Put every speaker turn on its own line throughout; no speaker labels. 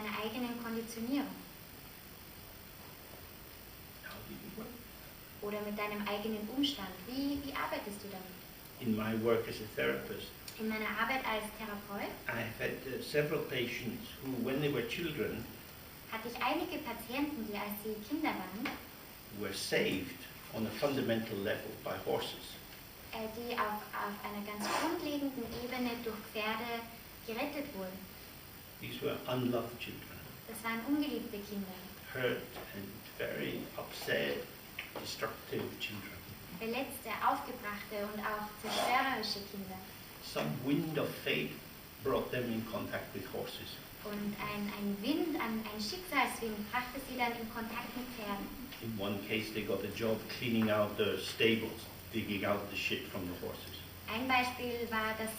deiner eigenen Konditionierung.
How do you work?
Oder mit deinem eigenen Umstand. Wie arbeitest du damit?
In my work as a therapist,
In meiner Arbeit als Therapeut
I've had several patients who, when they were children,
hatte ich einige Patienten, die als sie Kinder waren,
were saved on a fundamental level by horses.
Die auf einer ganz grundlegenden Ebene durch Pferde gerettet wurden.
These were unloved children,
Das waren ungeliebte Kinder,
hurt and very upset, destructive children.
verletzte, aufgebrachte und auch zerstörerische Kinder.
Some wind of fate brought them in contact with horses.
Und ein Wind, ein Schicksalswind brachte sie dann in Kontakt mit Pferden.
In one case, they got a job cleaning out the stables, digging out the shit from the horses.
Ein Beispiel war, dass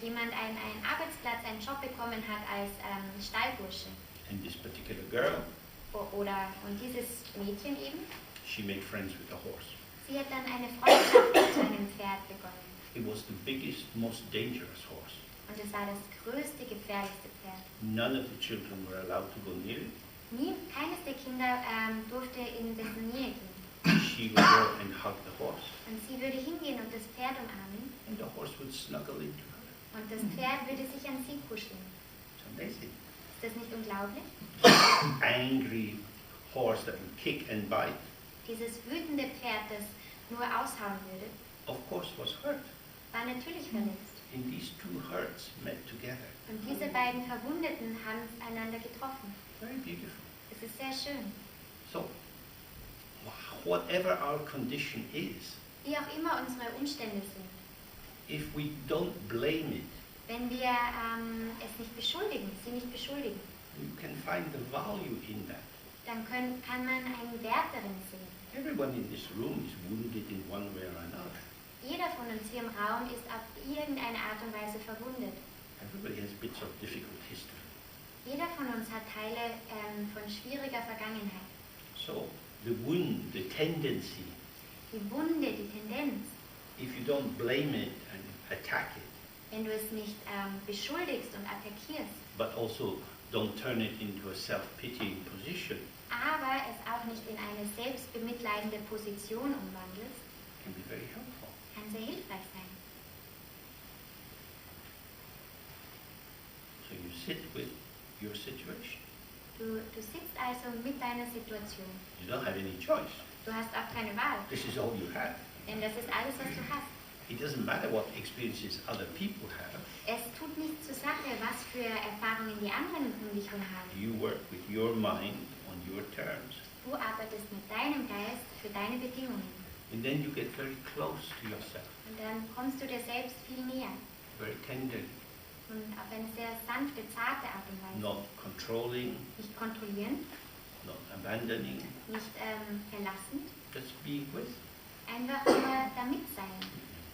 jemand einen Arbeitsplatz, einen Job bekommen hat als Stallbursche.
And this particular girl,
Und dieses Mädchen eben,
she made friends with the horse.
sie hat dann eine Freundschaft zu einem Pferd begonnen.
It was the biggest, most dangerous horse.
Und es war das größte, gefährlichste Pferd.
None of the children were allowed to go near it.
Keines der Kinder durfte in dessen Nähe gehen.
She would go and hug the horse,
Und sie würde hingehen und das Pferd umarmen.
and the horse would snuggle into her.
Und das Pferd würde sich an sie kuscheln.
It's amazing.
Ist das nicht unglaublich?
Angry horse that would kick and bite,
Dieses wütende Pferd, das nur aushauen würde,
of course was hurt.
war natürlich verletzt.
And these two hurts met together.
Und diese beiden Verwundeten haben einander getroffen.
Very beautiful.
Es ist sehr schön.
So, whatever our condition is,
Wie auch immer unsere Umstände sind,
if we don't blame it,
wenn wir es nicht beschuldigen, sie nicht beschuldigen,
you can find the value in that.
dann kann man einen Wert darin sehen.
Everyone in this room is wounded in one way or another.
Jeder von uns hier im Raum ist auf irgendeine Art und Weise verwundet.
Everybody has bits of difficult history.
Jeder von uns hat Teile von schwieriger Vergangenheit.
So, the wound, the tendency,
Die Wunde, die Tendenz,
if you don't blame it and attack it,
wenn du es nicht beschuldigst und attackierst,
but also don't turn it into a self-pitying position,
aber es auch nicht in eine selbstbemitleidende Position umwandelst,
can be very helpful.
kann sehr hilfreich sein.
So you sit with your situation.
Du sitzt also mit deiner Situation.
You don't have any choice.
Du hast auch keine Wahl,
This is all you have.
denn das ist alles, was du hast.
It doesn't matter what experiences other people have.
Es tut nichts zur Sache, was für Erfahrungen die anderen um dich herum haben.
You work with your mind on your terms.
Du arbeitest mit deinem Geist für deine Bedingungen.
And then you get very close to yourself,
Und dann kommst du dir selbst viel näher.
very tenderly,
Und auf eine sehr sanfte, zarte Art und Weise.
not controlling,
Nicht kontrollieren,
not abandoning,
nicht verlassen,
just being with.
einfach nur damit sein.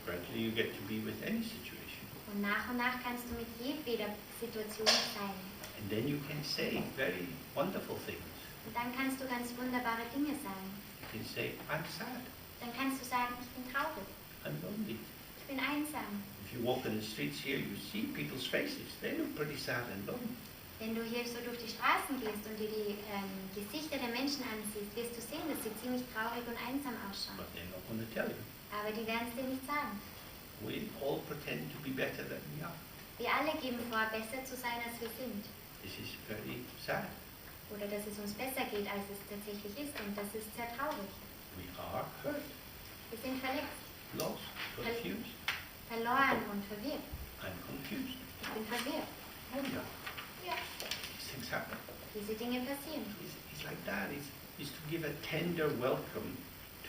Gradually you get to be with any situation.
Und nach kannst du mit jedweder Situation sein.
And then you can say very wonderful things.
Und dann kannst du ganz wunderbare Dinge sagen.
You can say, I'm sad,
Dann kannst du sagen, ich bin traurig,
I'm lonely.
ich bin einsam.
If you walk in the streets here, you see people's faces. They look pretty sad and lonely.
Wenn du hier so durch die Straßen gehst und dir die Gesichter der Menschen ansiehst, wirst du sehen, dass sie ziemlich traurig und einsam ausschauen.
But they're not going to tell you.
Aber die werden es dir nicht sagen.
We all pretend to be better than we are.
Wir alle geben vor, besser zu sein, als wir sind.
This is very sad.
Oder dass es uns besser geht, als es tatsächlich ist. Und das ist sehr traurig.
We are hurt,
Wir sind verletzt,
lost, confused.
verloren und verwirrt.
I'm confused.
Ich bin verwirrt.
Oh yeah,
Ja,
these things happen.
diese Dinge passieren.
It's like that. It's to give a tender welcome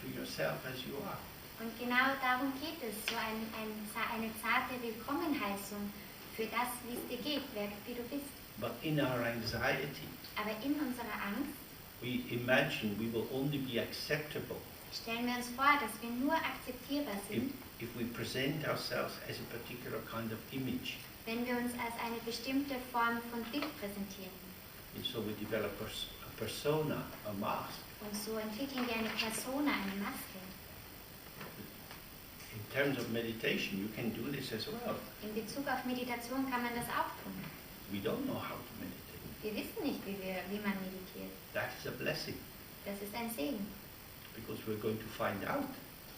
to yourself as you are.
Und genau darum geht es, so eine zarte Willkommenheißung für das, wie es dir geht, wie du bist.
But in our anxiety,
Aber in unserer Angst
we imagine we will only be acceptable
stellen wir uns vor, dass wir nur akzeptierbar sind,
if we present ourselves as a particular kind of image.
wenn wir uns als eine bestimmte Form von Bild präsentieren.
And so we develop a persona, a mask.
Und so entwickeln wir eine Persona, eine Maske.
In terms of meditation, you can do this as well.
In Bezug auf Meditation kann man das auch tun.
We don't know how to meditate.
Wir wissen nicht, wie man meditiert.
That is a blessing,
Das ist ein Segen,
because we're going to find out.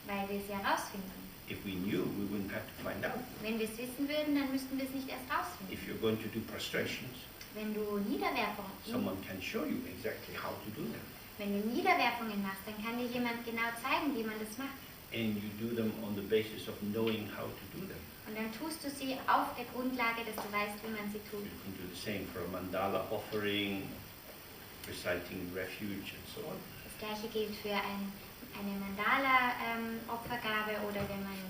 weil wir es ja herausfinden.
If we knew, we wouldn't have to find out.
Wenn wir es wissen würden, dann müssten wir es nicht erst rausfinden.
If you're going to do prostrations,
Wenn du Niederwerfungen,
someone can show you exactly how to do them.
wenn du Niederwerfungen machst, dann kann dir jemand genau zeigen, wie man das macht.
And you do them on the basis of knowing how to do them.
Und dann tust du sie auf der Grundlage, dass du weißt, wie man sie tut.
You can do the same for a mandala offering, reciting refuge, and so on.
Das gleiche gilt für eine Mandala-Opfergabe oder wenn man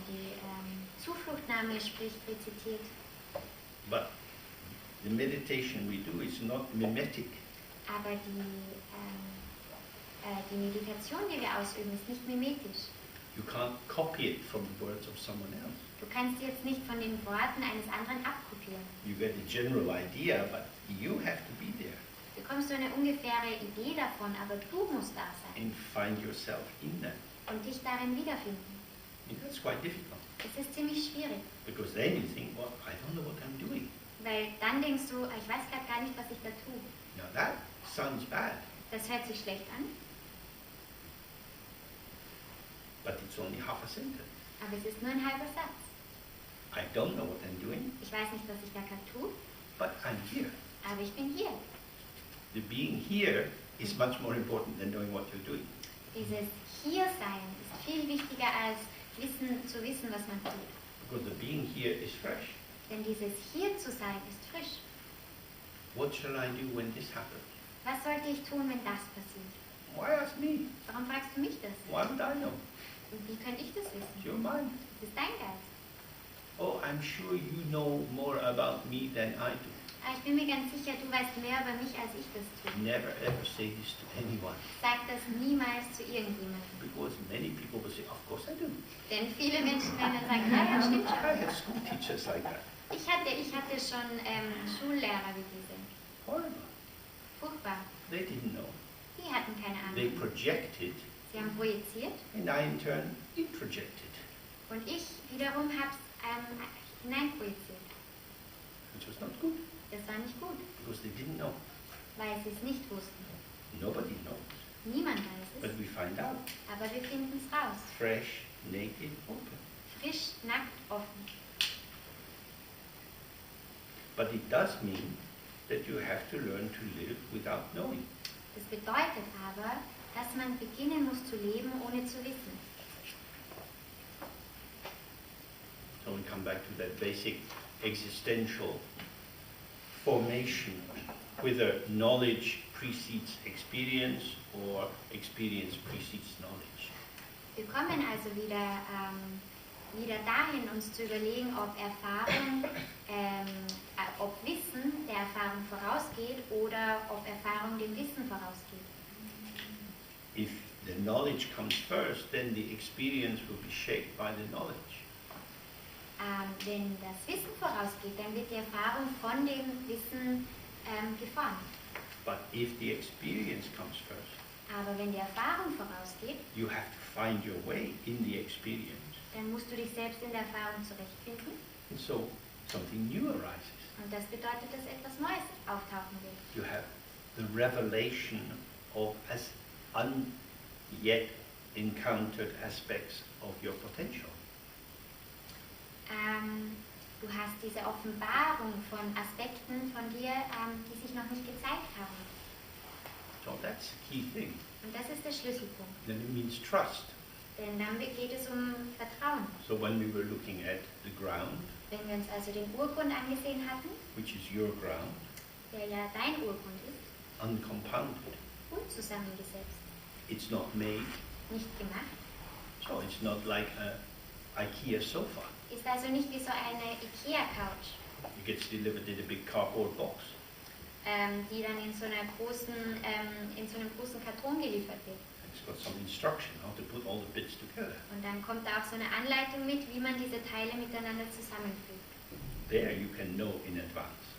die Zufluchtnahme spricht, rezitiert.
But the meditation we do is not mimetic.
Aber die Meditation, die wir ausüben, ist nicht mimetisch.
You can't copy it from the words of someone else.
Du kannst jetzt nicht von den Worten eines anderen abkopieren.
You get a general idea, but you have to be there
Du bekommst so eine ungefähre Idee davon, aber du musst da sein
and find yourself in that.
und dich darin wiederfinden.
And that's quite difficult,
Es ist ziemlich schwierig,
because then you think, well, I don't know what I'm doing.
weil dann denkst du, ich weiß gerade gar nicht, was ich da tue.
Now that sounds bad,
Das hört sich schlecht an,
but it's only half a sentence.
aber es ist nur ein halber Satz.
I don't know what I'm doing,
Ich weiß nicht, was ich da gerade tue,
but I'm here.
aber ich bin hier.
The being here is much more important than knowing what you're doing.
Dieses Hiersein ist viel wichtiger als zu wissen, was man tut.
Because the being here is fresh.
Denn dieses Hier zu sein ist frisch.
What shall I do when this happens?
Was sollte ich tun, wenn das passiert?
Why ask me?
Warum fragst du mich das?
Why would I know?
Und wie könnte ich das
It's
wissen?
your mind.
Das ist dein Geist.
Oh, I'm sure you know more about me than I do.
Aber ich bin mir ganz sicher, du weißt mehr über mich, als ich das tue.
Never ever say this to anyone.
Sag das niemals zu irgendjemandem.
Because many people will say, of course I do.
Denn viele Menschen werden dann sagen, ja, ja, stimmt
I
schon.
had school teachers like that.
Ich hatte schon Schullehrer wie diese.
Horrible.
Furchtbar.
They didn't know.
Die hatten keine
They
Ahnung.
projected,
Sie haben projiziert
and I in turn introjected,
und ich wiederum habe es hineinprojiziert.
which was not good,
Das war nicht gut,
because they didn't know.
weil sie es nicht wussten.
Nobody knows.
Niemand weiß
But
es,
we find out.
aber wir finden es raus.
Fresh, naked, open.
Frisch, nackt, offen.
But it does mean that you have to learn to live without knowing.
Das bedeutet aber, dass man beginnen muss zu leben, ohne zu wissen.
So we come back to that basic existential formation, whether knowledge precedes experience or experience precedes knowledge.
Wir kommen also wieder dahin, uns zu überlegen, ob ob Wissen der Erfahrung vorausgeht oder ob Erfahrung dem Wissen vorausgeht.
If the knowledge comes first, then the experience will be shaped by the knowledge.
Wenn das Wissen vorausgeht, dann wird die Erfahrung von dem Wissen geformt.
But if the experience comes first,
Aber wenn die Erfahrung vorausgeht,
you have to find your way in the experience.
dann musst du dich selbst in der Erfahrung zurechtfinden.
And so something new arises.
Und das bedeutet, dass etwas Neues auftauchen wird.
You have the revelation of as yet encountered aspects of your potential.
Du hast diese Offenbarung von Aspekten von dir, die sich noch nicht gezeigt haben.
So that's the key thing.
Und das ist der Schlüsselpunkt.
Then it means trust.
Denn dann geht es um Vertrauen.
So when we were looking at the ground,
Wenn wir uns also den Urgrund angesehen hatten,
which is your ground,
der ja dein Urgrund ist,
uncompounded,
unzusammengesetzt,
it's not made,
nicht gemacht,
so it's not like an IKEA sofa.
ist also nicht wie so eine Ikea-Couch,
It gets delivered in a big cardboard box.
die dann in so einem großen Karton geliefert wird.
It's got some instruction how to put all the bits together.
Und dann kommt da auch so eine Anleitung mit, wie man diese Teile miteinander zusammenfügt.
There you can know in advance.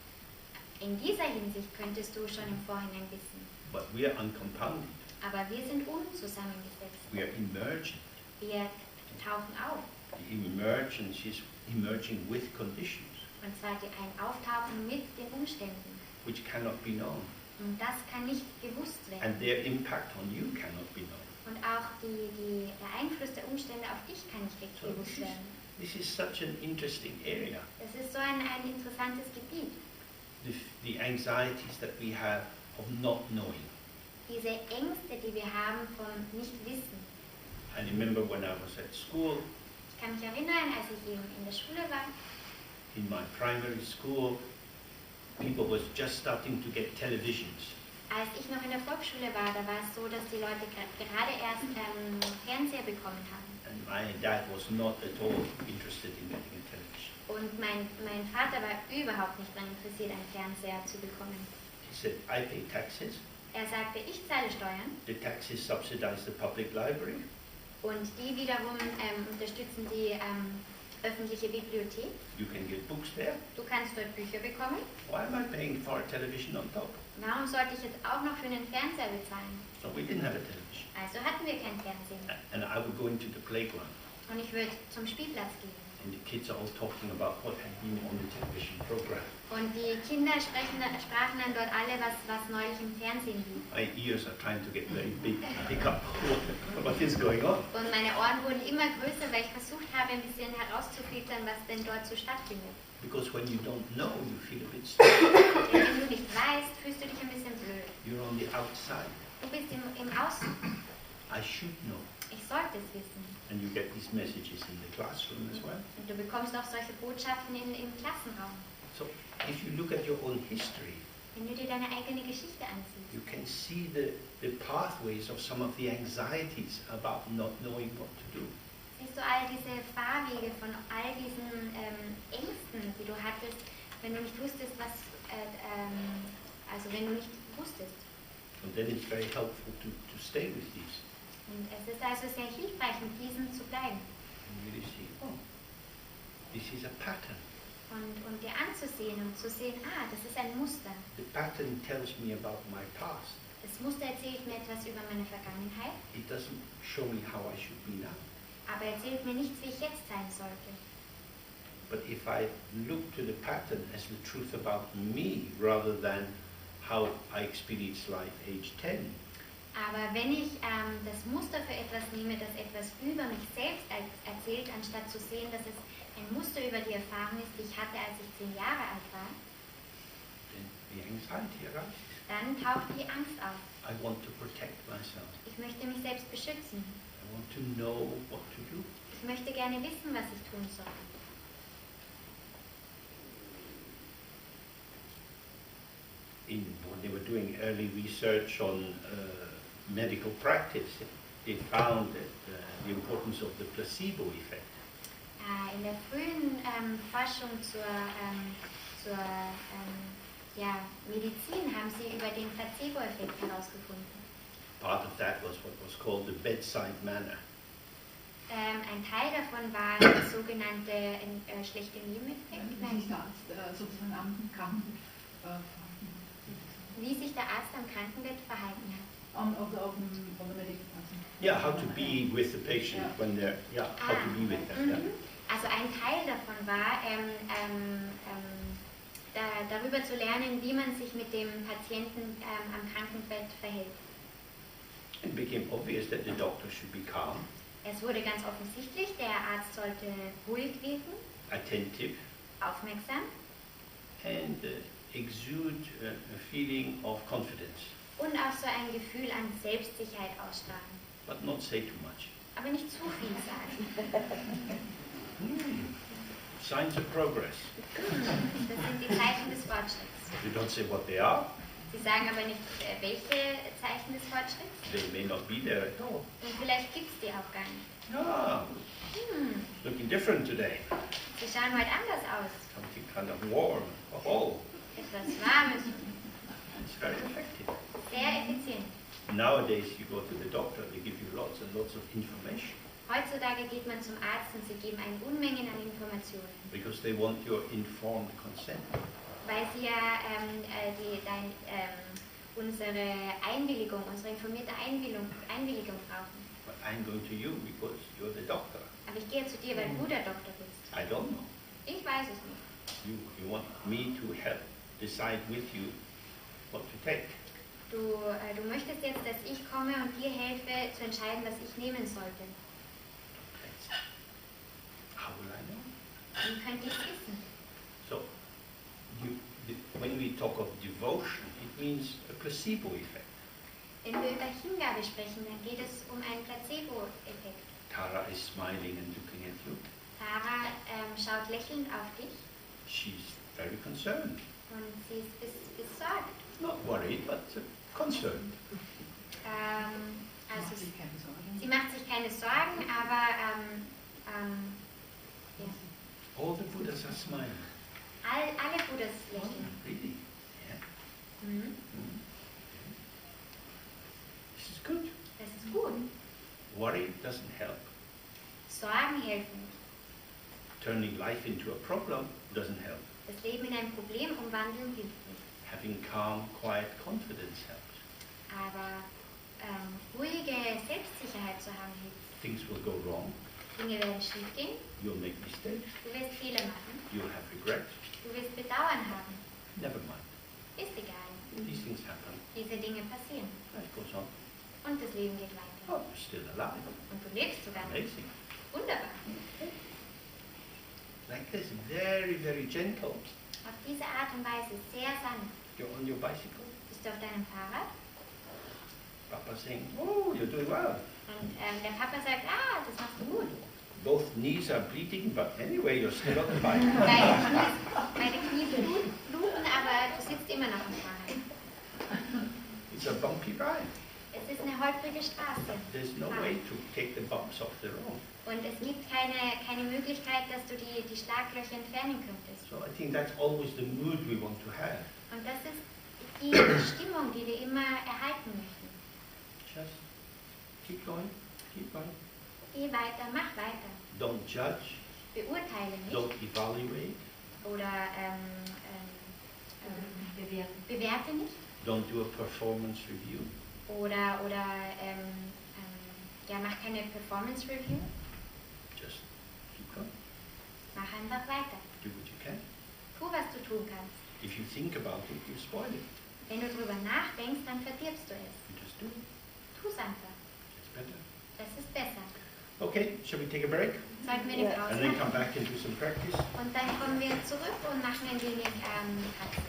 In dieser Hinsicht könntest du schon im Vorhinein wissen.
But we are uncompounded.
Aber wir sind unzusammengesetzt.
We are emergent.
Wir tauchen auf.
The emergence is emerging with conditions.
Und zwar ein Auftauchen mit den Umständen.
which cannot be known.
Und das kann nicht gewusst werden.
And their impact on you cannot be known.
Und auch der Einfluss der Umstände auf dich kann nicht wirklich gewusst werden.
This is such an interesting area.
Das ist so ein interessantes Gebiet.
The anxieties that we have of not knowing.
Diese Ängste, die wir haben vom Nichtwissen.
I remember when I was at school.
Ich kann mich erinnern, als ich eben in der Schule war.
In my primary school, people was just starting to get televisions.
Als ich noch in der Volksschule war, da war es so, dass die Leute gerade erst Fernseher bekommen haben.
And my dad was not at all interested in getting a television.
Und mein Vater war überhaupt nicht daran interessiert, einen Fernseher zu bekommen.
He said, I pay taxes.
Er sagte, ich zahle Steuern.
The taxes subsidize the public library.
Und die wiederum unterstützen die öffentliche Bibliothek.
You can get books there.
Du kannst dort Bücher bekommen.
Why am I paying for a television on top?
Warum sollte ich jetzt auch noch für einen Fernseher bezahlen?
So we didn't have a television.
Also hatten wir kein Fernsehen.
And I would go into the playground.
Und ich würde zum Spielplatz gehen.
And the kids are all talking about what had been on the television program.
Und die Kinder sprachen dann dort alle, was neulich im Fernsehen lief.
My ears are trying to get very big to pick up what is going on.
Und meine Ohren wurden immer größer, weil ich versucht habe, ein bisschen herauszufiltern, was denn dort so stattfindet.
Because when you don't know, you feel a bit stupid.
Denn wenn du nicht weißt, fühlst du dich ein bisschen blöd.
You're on the outside.
Du bist im Außen.
I should know.
Ich sollte es wissen.
And you get these messages in the classroom as well.
Und du bekommst auch solche Botschaften im Klassenraum.
So if you look at your own history,
Wenn du dir deine eigene Geschichte ansiehst,
you can see the pathways of some of the anxieties about not knowing what to do.
siehst du all diese Fahrwege von all diesen Ängsten, die du hattest, wenn du nicht wusstest, also wenn du nicht wusstest.
And then it's very helpful to stay with these.
Und es ist also sehr hilfreich, mit diesen zu bleiben.
And really see, oh, this is a pattern.
Und dir anzusehen und zu sehen, das ist ein Muster.
The pattern tells me about my past.
Das Muster erzählt mir etwas über meine Vergangenheit,
It doesn't show me how I should be now.
aber erzählt mir nichts, wie ich jetzt sein sollte.
But if I look to the pattern as the truth about me rather than how I experience life age 10,
Aber wenn ich das Muster für etwas nehme, das etwas über mich selbst erzählt, anstatt zu sehen, dass es ein Muster über die Erfahrung ist, die ich hatte, als ich 10 Jahre alt war,
then the anxiety arises.
dann taucht die Angst auf.
I want to protect myself.
Ich möchte mich selbst beschützen.
I want to know what to do.
Ich möchte gerne wissen, was ich tun soll.
When they were doing early research on medical practice, they found that the importance of the placebo effect.
In der frühen Forschung zur Medizin haben sie über den Placebo-Effekt herausgefunden.
Part of that was what was called the bedside manner.
Ein Teil davon war der sogenannte schlechte Nebeneffekt. Wie sich der Arzt am Krankenbett verhalten hat.
Yeah, how to be with the patient when they're, how to be with them. Yeah.
Also ein Teil davon war, darüber zu lernen, wie man sich mit dem Patienten am Krankenbett verhält.
It became obvious that the doctor should be calm,
Es wurde ganz offensichtlich, der Arzt sollte ruhig wirken,
attentive,
aufmerksam
and exude a feeling of confidence,
und auch so ein Gefühl an Selbstsicherheit ausstrahlen.
but not say too much.
Aber nicht zu viel sagen.
Signs of progress.
Das sind die Zeichen des Fortschritts.
You don't say what they are.
Sie sagen aber nicht, welche Zeichen des Fortschritts.
They may not be there at all.
Und vielleicht gibt es die auch gar nicht.
Looking different today.
Sie schauen heute anders aus.
Something kind of warm. Oh,
Etwas Warmes.
it's very effective.
Sehr effizient.
Nowadays, you go to the doctor, they give you lots and lots of information
Heutzutage geht man zum Arzt und sie geben eine Unmenge an Informationen.
because they want your informed consent.
Weil sie ja unsere Einwilligung, unsere informierte Einwilligung brauchen.
But I'm going to you because you're the doctor.
Aber ich gehe zu dir, weil du der Doktor bist.
I don't know.
Ich weiß es nicht.
You want me to help decide with you take.
Du möchtest jetzt, dass ich komme und dir helfe, zu entscheiden, was ich nehmen sollte.
How will I know?
Wie könnte ich es wissen?
So, when we talk of devotion, it means a placebo effect.
Wenn wir über Hingabe sprechen, dann geht es um einen Placebo-Effekt.
Tara is smiling and looking at you.
Tara schaut lächelnd auf dich
She's very concerned.
und sie ist besorgt.
Not worried, but concerned.
Also sie macht sich keine Sorgen, aber ja.
All the Buddhas are smiling.
Alle Buddhas lächeln.
Really? Yeah.
Mhm.
This is good.
Das ist gut.
Worry doesn't help.
Sorgen helfen nicht.
Turning life into a problem doesn't help.
Das Leben in ein Problem umwandeln hilft nicht.
Having calm, quiet confidence helps.
Aber ruhige Selbstsicherheit zu haben hilft.
Things will go wrong.
Dinge werden schief gehen.
You'll make mistakes.
Du wirst Fehler machen.
You'll have regret.
Du wirst Bedauern haben.
Never mind.
Ist egal.
These things happen.
Diese Dinge passieren.
Life goes on.
Und das Leben geht weiter.
Oh, you're still alive.
Und du lebst sogar noch.
Amazing.
Wunderbar.
Like this, very, very gentle.
Auf diese Art und Weise, sehr sanft.
You're on your bicycle.
Bist du auf deinem Fahrrad?
Papa saying, oh, you're doing well.
Und der Papa sagt, das machst du gut.
Both knees are bleeding, but anyway, you're still on the bike.
Beide Knie bluten, aber du sitzt immer noch am Fahrrad.
It's a bumpy ride.
Es ist eine holprige Straße.
There's no way to take the bumps off the road.
Und es gibt keine Möglichkeit, dass du die Schlaglöcher entfernen könntest.
So I think that's always the mood we want to have.
Und das ist die Stimmung, die wir immer erhalten möchten.
Just keep going, keep going.
Geh weiter, mach weiter.
Don't judge,
Beurteile nicht.
don't evaluate,
Oder bewerte nicht.
don't do a performance review.
Oder mach keine Performance Review.
Just keep going,
Mach einfach weiter.
do what you can.
Tu, was du tun kannst.
If you think about it, you spoil it.
Wenn du drüber nachdenkst, dann verdirbst du es.
You just do it.
Tu's einfach.
It's better.
Das ist besser.
Okay, shall we take a break?
Sollten wir eine Pause
And then
machen?
come back and do some practice?
Und dann kommen wir zurück und machen ein wenig Praxis.